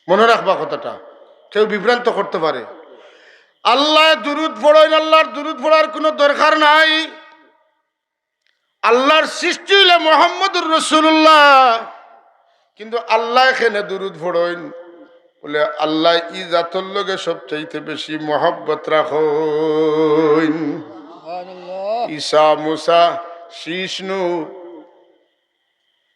মনে রাখবা কথাটা, কেউ বিভ্রান্ত করতে পারে। আল্লাহ দুরুদ পড়েন, আল্লাহর দুরুদ পড়ার কোনো দরকার নাই। আল্লাহর সৃষ্টি হইলে মুহাম্মদুর রাসূলুল্লাহ, কিন্তু আল্লাহ এখানে দুরুদ পড়েন বলে আল্লাহ ই জাতর লগে সবচাইতে বেশি মহব্বত রাখেন। ঈসা, মুসা, শিষ্ণু,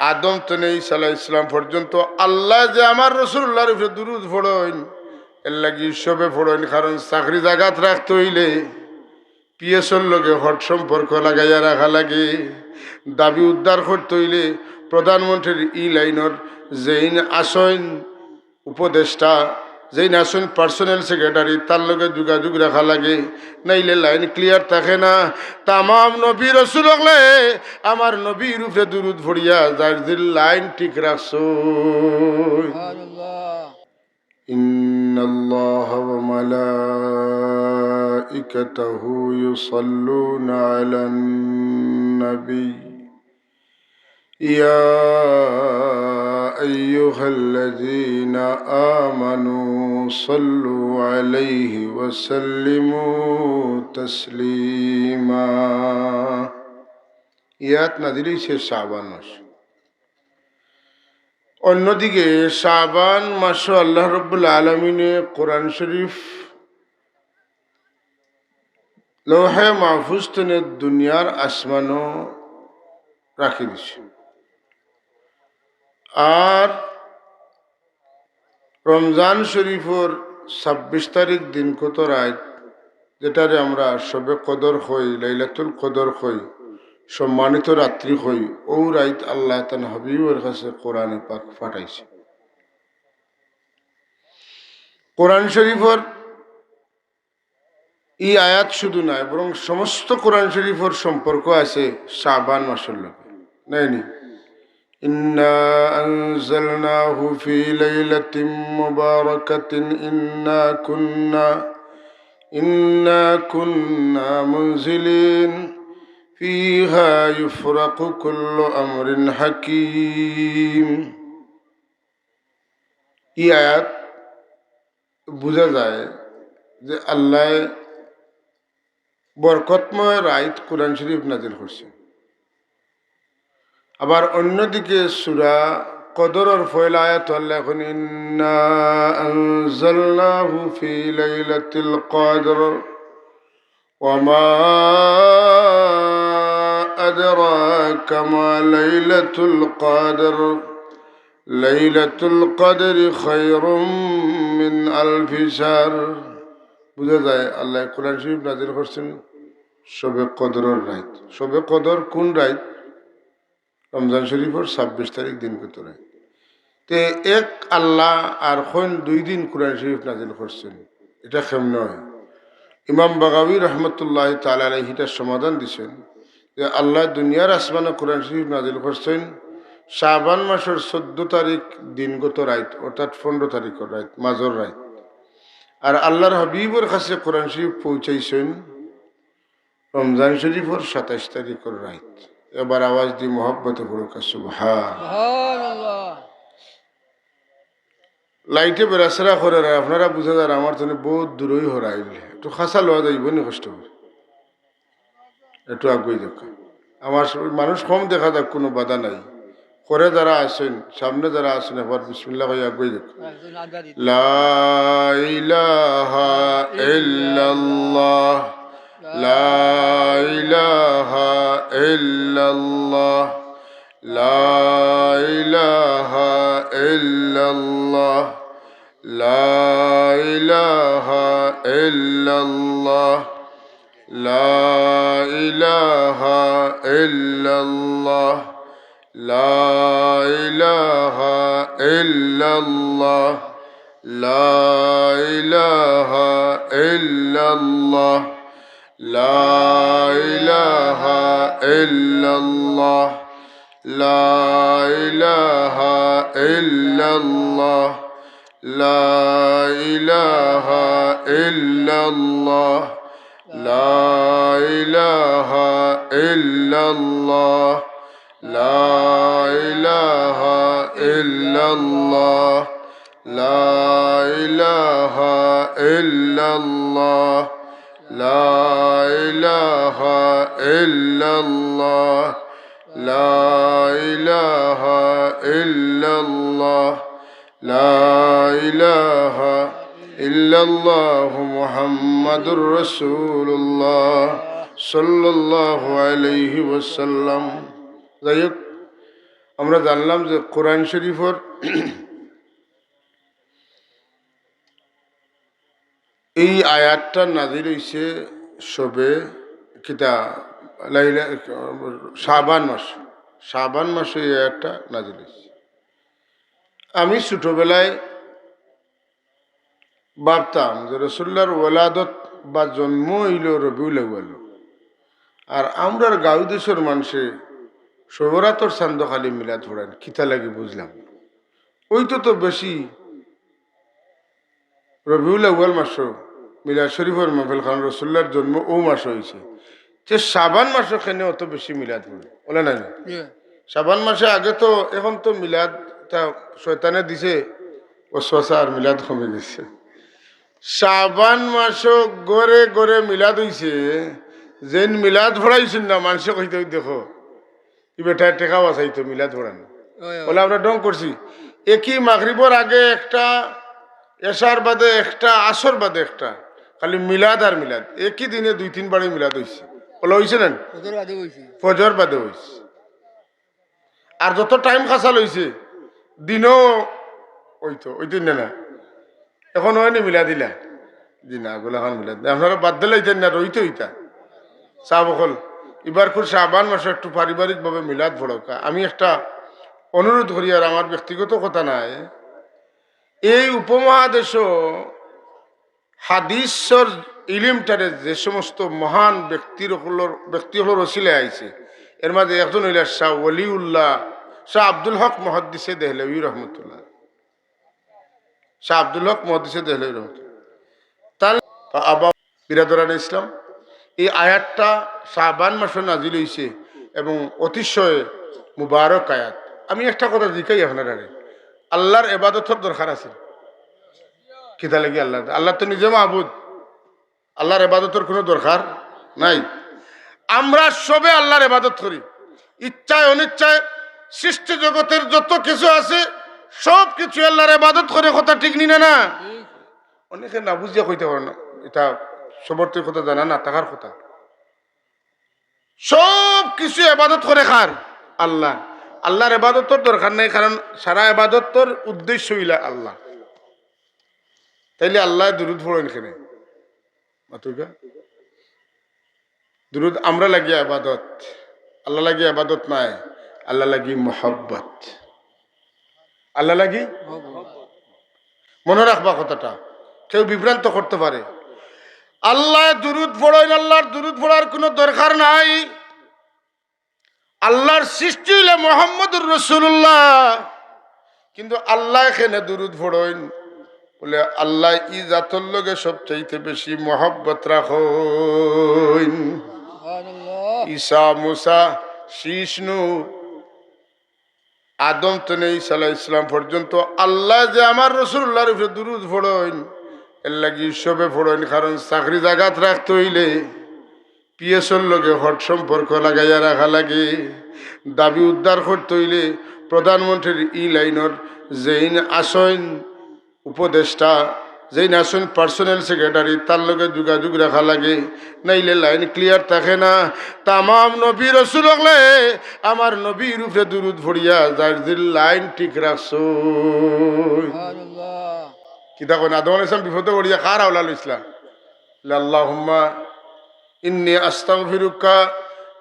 আদম তো নেই ঈসা আলাইহিস সালাম পর্যন্ত আল্লাহ যে আমার রাসূলুল্লাহর উপরে দুরুদ পড়েন, এর লাগি সবে পড়েন। কারণ চাকরি জাগাত রাখতে হইলে পিএসর লগে হট সম্পর্ক লাগাইয়া রাখা লাগে। দাবি উদ্ধার করতে হইলে প্রধানমন্ত্রীর ই লাইনের যেইন আসেন উপদেষ্টা, যেইন আসেন পার্সোনাল সেক্রেটারি, তার লগে যোগাযোগ রাখা লাগে, নাইলে লাইন ক্লিয়ার থাকে না। তামাম নবী রাসূল হলে আমার নবীর উপরে দুরুদ পড়িয়া যার দিল লাইন ঠিক রাখছো। ইন্নাল্লাহ ওয়া মালাইকাতাহু ইউসাল্লুনা আলান নবী ইয়া আইয়ুহাল্লাযীনা আমানু সাল্লু আলাইহি ওয়া সাল্লিমু তাসলিমা। ইয়াত নাযিল হইছে শাবান মাস। অন্যদিকে শাবান মাসে আল্লাহ রাব্বুল আলামিনে কোরআন শরীফ লৌহে মাহফুজ থেকে দুনিয়ার আসমানও রাখি দিছে। আর রমজান শরীফর ২৬ তারিখ দিন কত রাত, যেটারে আমরা শবে কদর হই, লাইলাতুল কদর হই, সম্মানিত রাত্রি হই, ও রাত আল্লাহ তান হাবিবের কাছে কোরআনে পাক পাঠাইছে। কোরআন শরীফর এই আয়াত শুধু নয়, বরং সমস্ত কোরআন শরীফর সম্পর্ক আছে শাবান মাসের লগে। নাইনি ইন্না আনজালনাহু ফি লাইলাতিন মুবারাকাতিন ইন্না কুন্না মুনজিলিন ফিহা ইউফরাকু কুল্লু আমরিন হাকীম। এই আয়াত বোঝা যায় যে আল্লাহ বরকতময় রাইত কোরআন শরীফ নাজিল করছে। আবার অন্যদিকে সূরা কদরের পয়লা আয়াত আল্লাহ এখন ইন্না আনজালনাহু ফি লাইলাতিল কদর ওয়া মা আদরাকা মা লাইলাতুল কদর লাইলাতুল কদরি খায়রুম মিন আলফি শাহর। বুঝা যায় আল্লাহ কোরআন শরীফ নাজিল করছেন শবে কদরের রাত। শবে কদর কোন রাত? রমজান শরীফের ২৬ তারিখ দিন কত রাত। তে এক আল্লাহ আর কোন ২ দিন কোরআন শরীফ নাজিল করছেন, এটা কেমন হয়? ইমাম বাগাবী রহমতুল্লাহ তাআলা আলাইহি এটার সমাধান দিছেন যে আল্লাহ দুনিয়ার আসমানে কোরআন শরীফ নাজিল করছেন শাবান মাসের ১৪ তারিখ দিনগত রাত, অর্থাৎ ১৫ তারিখের রাত, মাঝর রাত। আর আল্লাহর হাবিবের কাছে কোরআন শরীফ পৌঁছাইছেন রমজান শরীফের ২৭ তারিখের রাত। এবার আওয়াজ দিয়ে মোহাব্বতে পড়ুক সুবহানাল্লাহ। লাইটে বেড়াচেরা করে আপনারা বুঝা যান আমার জন্য বহুত দূরই হরাইল, একটু খাসা লওয়া যাইব নি, কষ্ট করে একটু আগুই দেখা। আমার মানুষ কম দেখা যাক, কোনো বাধা নাই। করে যারা আছেন, সামনে যারা আছেন, একবার বিসমিল্লাহ কই আগুই দেখা। লা ইলাহা ইল্লাল্লাহ লা ইলাহা ইল্লাল্লাহ লা ইলাহা ইল্লাল্লাহ লা ইলাহা ইল্লাল্লাহ লা ইলাহা ইল্লাল্লাহ লা ইলাহা ইল্লাল্লাহ লা ইলাহা ইল্লাল্লাহ লা ইলাহা ইল্লাল্লাহ লা ইলাহা ইল্লাল্লাহ লা ইলাহা ইল্লাল্লাহ লা ইলাহা ইল্লাল্লাহ লা ইলাহা ইল্লাল্লাহ لا إله إلا الله لا إله إلا الله لا إله إلا الله لا إله إلا الله محمد رسول الله صلى الله عليه وسلم যাই হোক আমরা জানলাম যে কোরআন শরীফের এই আয়াতটা নাজিল হইছে সবে কিতা লাইলা শাবান মাসে এই আয়াতটা নাজিল হইছে। আমি ছোটবেলায় ভাবতাম যে রাসূলুল্লাহর ওলাদত বা জন্ম হইল রবিউল আউয়াল, আর আমরার গাঁও দেশের মানুষে শোভরাতর চান্দ খালি মিলাদ পড়েন কিতা লাগে বুঝলাম। ওইটা তো বেশি রবিউল আউয়াল মাসও মিলাদ শরীফের মাহফিল খান রসুল্লাহর জন্ম ও মাস হয়েছে, যে শাবান মাসে এখানে অত বেশি মিলাদ পড়ে বলে না। শাবান মাসে আগে তো এখন তো মিলাদ তা শয়তানে দিছে ওয়াসওয়াসা আর মিলাদ কমে গেছে। শাবান মাসও গড়ে গড়ে মিলাদ হইছে, যেন মিলাদ ভরাইছেন না মানুষে কইতে দেখো ই বেটা টেকা বাঁচাইতো মিলাদ ভরানো বলে আমরা ডং করছি। একই মাগরিবর আগে একটা, এশার বাদে একটা, আসর বাদে একটা, খালি মিলাদ আর মিলাদ একই দিনে 2-3 বারে মিলাদ হয়েছে বলে হয়েছে না ফজর বাদে হয়েছে। আর যত টাইম খাসাল হয়েছে দিনও ওইতো ওই দিন না এখন হয়নি মিলা দিলা জি না গোলা খান মিলাদ আপনারা বাদ দিলে না রইতে হইতা চা বকল এবার খুব শাবান মাসে একটু পারিবারিকভাবে মিলাদ ভরকা। আমি একটা অনুরোধ করি, আর আমার ব্যক্তিগত কথা নাই, এই উপমহাদেশও হাদিসর ইলিমটারে যে সমস্ত মহান ব্যক্তিগুলোর ওসিলে আইছে, এর মাঝে একজন হইল শাহ ওলিউল্লাহ শাহ আব্দুল হক মুহাদ্দিসে দেহলভী রহমতুল্লাহ, শাহ আব্দুল হক মুহাদ্দিসে দেহলভী রহমতুল্লাহ। তাহলে আবা বিরাদরান ইসলাম, এই আয়াতটা শাবান মাসে নাজিল হইছে এবং অতিশয় মুবারক আয়াত। আমি একটা কথা জিজ্ঞাই আপনারা, আল্লাহর ইবাদতের দরকার আছে কিতা লাগি? আল্লাহ তো নিজে মাহবুদ, আল্লাহর ইবাদতের কোনো দরকার নাই। আমরা সবে আল্লাহর ইবাদত করি, ইচ্ছায় অনিচ্ছায় সৃষ্টি জগতের যত কিছু আছে সব কিছু আল্লাহর ইবাদত করে, কথা ঠিক নি না? অনেকে না বুঝিয়া কইতে পারে না, এটা সবর কথা জানা না থাকার কথা। সব কিছু ইবাদত করে কার? আল্লাহ। আল্লাহর ইবাদতের দরকার নাই, কারণ সারা ইবাদতের উদ্দেশ্য হইলা আল্লাহ। তাইলে আল্লাহ দুরুদ পড়েন এখানে মাতুকা দুরুদ আমরা লাগিয়া ইবাদত, আল্লাহ লাগিয়া ইবাদত নাই, আল্লাহ লাগি মোহাব্বত, আল্লাহ লাগি মনে রাখবা কথাটা, কেউ বিভ্রান্ত করতে পারে। আল্লাহ দুরুদ পড়েন, আল্লাহর দুরুদ পড়ার কোনো দরকার নাই। আল্লাহর সৃষ্টি হইলে মুহাম্মদুর রাসূলুল্লাহ, কিন্তু আল্লাহ এখানে দুরুদ পড়েন বলে আল্লাহ ই জাতর লগে সবচাইতে বেশি মোহাব্বত রাখেন। ঈসা, মুসা, শিষ্ণু, আদম থেকে ঈসা আলাইহিস সালাম পর্যন্ত আল্লাহ যে আমার রাসূলুল্লাহর উপরে দুরুদ পড়েন, এর লাগি সবে পড়েন, কারণ চাকরি জাগাত রাখতে হইলে পিএসএর লগে হট সম্পর্ক লাগাইয়া রাখা লাগে। দাবি উদ্ধার করতে হইলে প্রধানমন্ত্রীর ই লাইনের যেইন আসেন উপদেষ্টা, যেই আসেন পার্সোনাল সেক্রেটারি, তার লগে যোগাযোগ রাখা লাগে, নাইলে লাইন ক্লিয়ার থাকে না। তামাম নবী রাসূল হলে আমার নবীর উপরে দুরুদ পড়িয়া যার দিল লাইন ঠিক রাখছো কিতা কোন আদম আলাইহিস সালাম বিপদে পড়িয়া কার আওলা লইছলা? আল্লাহুম্মা ইন্নী আস্তাগফিরুকা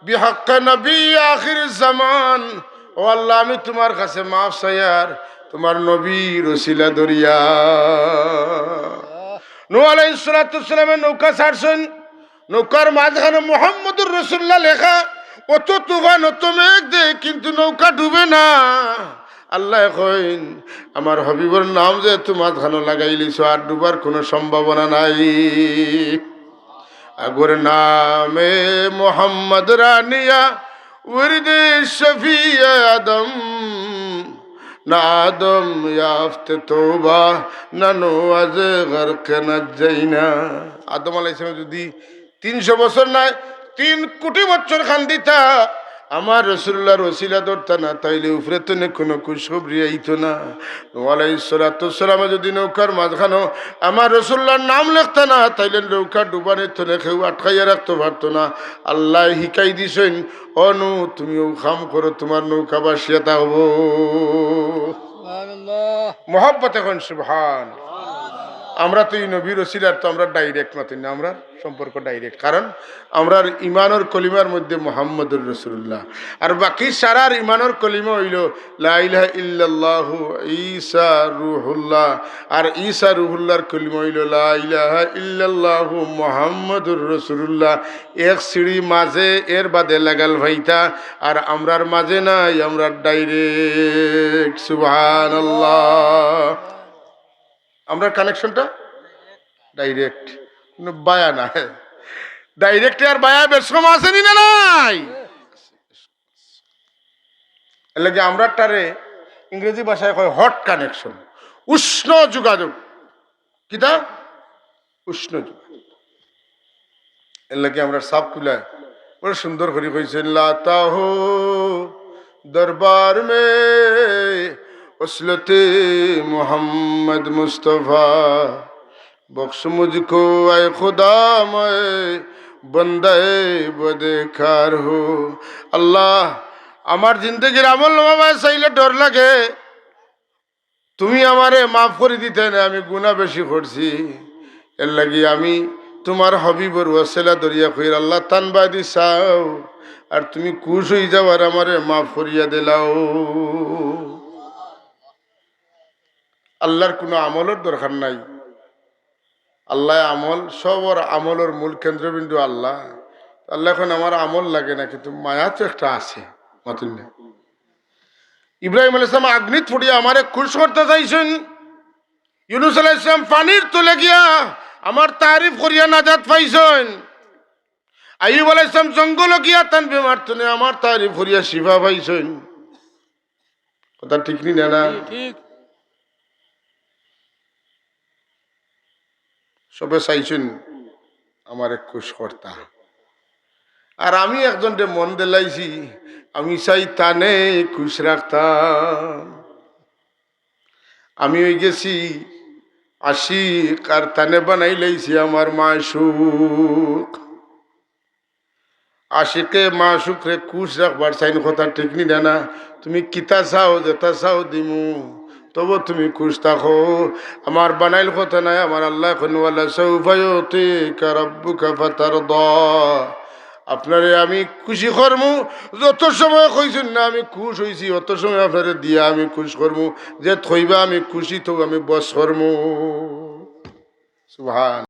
বিহাক্কি নবী আখির জামান, ও আল্লাহ আমি তোমার কাছে মাফ চাইয়ার তোমার নবীর ওসিলা দরিয়া। নূহ আলাইহিস সালাতু সালামের নৌকা ছাড়ছেন, নৌকার মাঝখানে মুহাম্মদুর রাসূলুল্লাহ লেখা, অত তুফান অত মেঘ দে কিন্তু নৌকা ডুবে না। আল্লাহ কইন আমার হবিবর নাম যে তোমার মাঝখানে লাগাইলিছ, আর ডুবার কোনো সম্ভাবনা নাই। আগর নামে মোহাম্মদ রানিয়া উর্দে শফি আদম, না আদম ইয়াফতে তওবা না নোয়াজে গরকে নাজাইনা। আদম আলাইহিস সালাম যদি 300 বছর নাই 3 কোটি বছর খান দিতা আমার রাসূলুল্লাহর ওসিলা ধরতা না, তাইলে উপরে তো কোনো খুশখবরি আইতো না। নূহ আলাইহিস সালাম যদি নৌকার মাঝখানো আমার রাসূলুল্লাহর নাম লিখতা না, তাইলে নৌকা ডুবানে তো কেউ আটকাইয়া রাখতে পারতো না। আল্লাহ শিকাই দিছেন, ও নূহ তুমিও খাম করো, তোমার নৌকা বাসিয়া থাকবো। মোহাব্বত এখন সুবহান। আমরা তো এই নবীর ওসিলার তো আমরা ডাইরেক্ট মাতি না, আমরা সম্পর্ক ডাইরেক্ট, কারণ আমরা ইমানের কলিমার মধ্যে মুহাম্মদুর রাসূলুল্লাহ, আর বাকি সারার ইমানের কলিমা হইল লা ইলাহা ইল্লাল্লাহু ঈসা রূহুল্লাহ, আর ঈসা রূহুল্লাহর কলিমা হইল লা ইলাহা ইল্লাল্লাহু মুহাম্মদুর রাসূলুল্লাহ। এক সিঁড়ি মাঝে এর বাদে লাগাল ভাইতা, আর আমরার মাঝে নাই, আমরা ডাইরেক্ট। সুবহানাল্লাহ। আমরা কানেকশনটা ডাইরেক্ট, কোনো বায়া না। ডাইরেক্ট আর বায়া বেশম আসেনি না নাই, এর লাগে আমরা তারে ইংরেজি ভাষায় কয় হট কানেকশন, উষ্ণ যোগাযোগ। কিতা? উষ্ণ যোগাযোগ। এর লাগে আমরা সাপ কুলায় বড় সুন্দর করে কইছেন, লাতা হো দরবার মে उसलते मोहम्मद मुस्तफ़ा बख्श मुझको ऐ खुदा मैं बंदे बदेकार हो। আল্লাহ আমার জিন্দগির আমল নামা চাইলে ডর লাগে, তুমি আমারে মাফ করে দিতে না, আমি গুনাহ বেশি করছি। এর লাগি আমি তোমার হবিবর ওয়াসিলা দরিয়া কইর আল্লাহ তানবাদি চাও, আর তুমি খুশ হয়ে যাও আর আমারে মাফ করিয়া দিলাও। আল্লাহর কোনো আমলের দরকার নাই। আল্লাহ আমল, সবর আমলের মূল কেন্দ্রবিন্দু আল্লাহ। আল্লাহ এখন আমার আমল লাগে না, কিন্তু মায়া তো একটা আছে। মতন ইব্রাহিম আলাইহিস সালাম আগ্নিত ফুটিয়ে আমারে খুশ করতে চাইছেন, ইউনূস আলাইহিস সালাম পানির তুলে গিয়া আমার তারিফ করিয়া নাজাত পাইছেন, আইয়ুব আলাইহিস সালাম জঙ্গল গিয়া তান বেমার তুলে আমার তারিফ করিয়া শিফা পাইছেন। কথা ঠিক নি না? ঠিক। সবে চাইছেন আমার খুশ কর্তা, আর আমি একজনকে মন দিলাইছি, আমি চাই তানে খুশ রাখতাম। আমি ওই গেছি আশিক, আর তানে বানাই লাইছি আমার মাশুক। আশিকে মাশুক রে খুশ রাখবার চাইন, কথা ঠিক নি না? তুমি কিতা চাও, যেটা চাও দিমু, তবু তুমি খুশ থাকো। আমার বানাইল কথা নাই, আমার আল্লাহ এখন ওয়ালা সাউফা ইউতিকা রাব্বুকা ফাতারদা, আপনারে আমি খুশি করমু। যত সময় কইছেন না আমি খুশ হইছি, অত সময় আপনারে দিয়া আমি খুশ করমু। যে থইবা আমি খুশি তো আমি বস করমু। সুবহান।